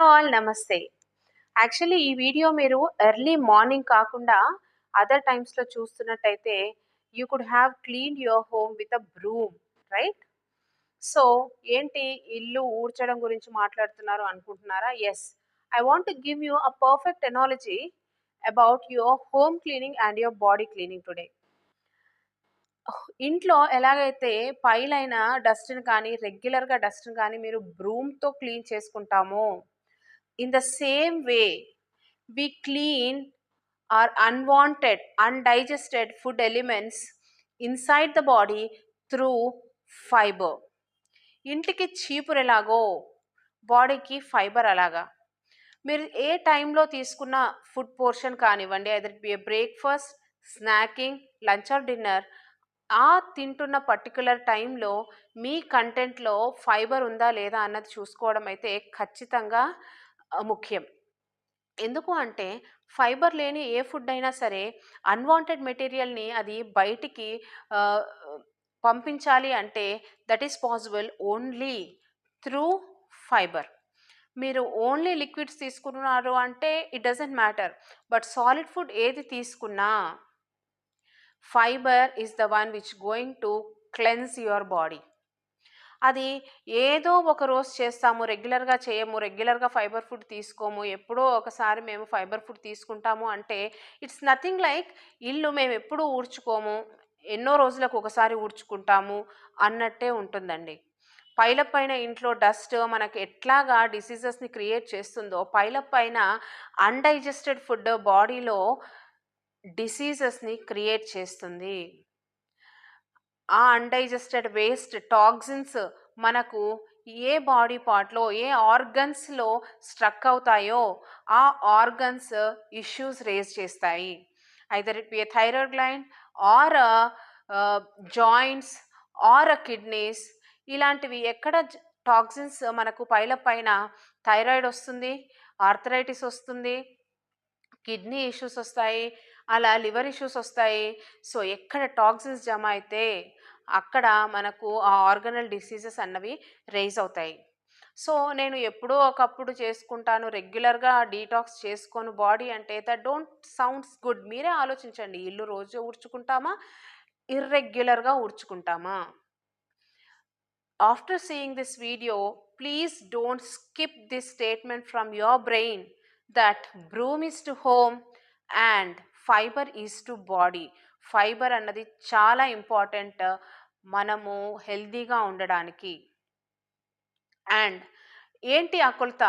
All నమస్తే. Actually ఈ video మీరు ఎర్లీ మార్నింగ్ కాకుండా అదర్ టైమ్స్‌లో చూస్తున్నట్టయితే you could have cleaned your home with a broom, right? So, ఏంటి ఇల్లు ఊడ్చడం గురించి మాట్లాడుతున్నారు అనుకుంటున్నారా? Yes. I want to give you a perfect analogy about your home cleaning and your body cleaning today. ఇంట్లో ఎలాగైతే పైలైన డస్ట్‌ని కానీ, రెగ్యులర్‌గా డస్ట్‌ని కానీ మీరు బ్రూమ్‌తో క్లీన్ చేసుకుంటామో, in the same way we clean our unwanted, undigested food elements inside the body through fiber. ఇంటికి చీపురు ఎలాగో బాడీకి ఫైబర్ అలాగా. మీరు ఏ టైంలో తీసుకున్న ఫుడ్ పోర్షన్ కానివ్వండి, either be breakfast, snacking, lunch or dinner, ఆ తింటున్న పర్టిక్యులర్ టైంలో మీ కంటెంట్లో ఫైబర్ ఉందా లేదా అన్నది చూసుకోవడం అయితే ఖచ్చితంగా ముఖ్యం. ఎందుకు అంటే ఫైబర్ లేని ఏ ఫుడ్ అయినా సరే అన్వాంటెడ్ మెటీరియల్ని అది బయటికి ఆహ్, పంపించాలి అంటే that is possible only through fibre. మీరు ఓన్లీ లిక్విడ్స్ తీసుకున్నారు అంటే it doesn't matter. But solid food ఏది తీసుకున్నా fibre is the one which going to cleanse your body. అది ఏదో ఒక రోజు చేస్తాము, రెగ్యులర్‌గా చేయము, రెగ్యులర్‌గా ఫైబర్ ఫుడ్ తీసుకోము, ఎప్పుడో ఒకసారి మేము ఫైబర్ ఫుడ్ తీసుకుంటాము అంటే ఇట్స్ నథింగ్ లైక్ ఇల్లు మేమెప్పుడూ ఊడ్చుకోము, ఎన్నో రోజులకు ఒకసారి ఊడ్చుకుంటాము అన్నట్టే ఉంటుందండి. పైన ఇంట్లో డస్ట్ మనకు ఎట్లాగా డిసీజెస్‌ని క్రియేట్ చేస్తుందో, పైన అన్‌డైజెస్టెడ్ ఫుడ్ బాడీలో డిసీజెస్‌ని క్రియేట్ చేస్తుంది. ఆ అన్‌డైజెస్టెడ్ వేస్ట్ టాక్సిన్స్ మనకు ఏ బాడీ పార్ట్‌లో, ఏ ఆర్గన్స్‌లో స్ట్రక్ అవుతాయో, ఆ ఆర్గన్స్ ఇష్యూస్ రైజ్ చేస్తాయి. Either it be a thyroid gland or joints or kidneys. ఇలాంటివి ఎక్కడ టాక్సిన్స్ మనకు పైన థైరాయిడ్ వస్తుంది, ఆర్థరైటిస్ వస్తుంది, కిడ్నీ ఇష్యూస్ వస్తాయి, అలా లివర్ ఇష్యూస్ వస్తాయి. సో, ఎక్కడ టాక్సిన్స్ జమ అయితే అక్కడ మనకు ఆ ఆర్గనల్ డిసీజెస్ అన్నవి రైజ్ అవుతాయి. సో, నేను ఎప్పుడో ఒకప్పుడు చేసుకుంటాను, రెగ్యులర్‌గా డీటాక్స్ చేసుకోను బాడీ అంటే దట్ డోంట్ సౌండ్స్ గుడ్. మీరే ఆలోచించండి. ఇల్లు రోజు ఊడ్చుకుంటామా? ఇర్రెగ్యులర్‌గా ఊడ్చుకుంటామా? After seeing this video, please don't skip this statement from your brain that broom is to home and fiber is to body. Fibre అన్నది చాలా ఇంపార్టెంట్ మనము హెల్తీగా ఉండడానికి. అండ్ ఏంటి ఆ కొలత?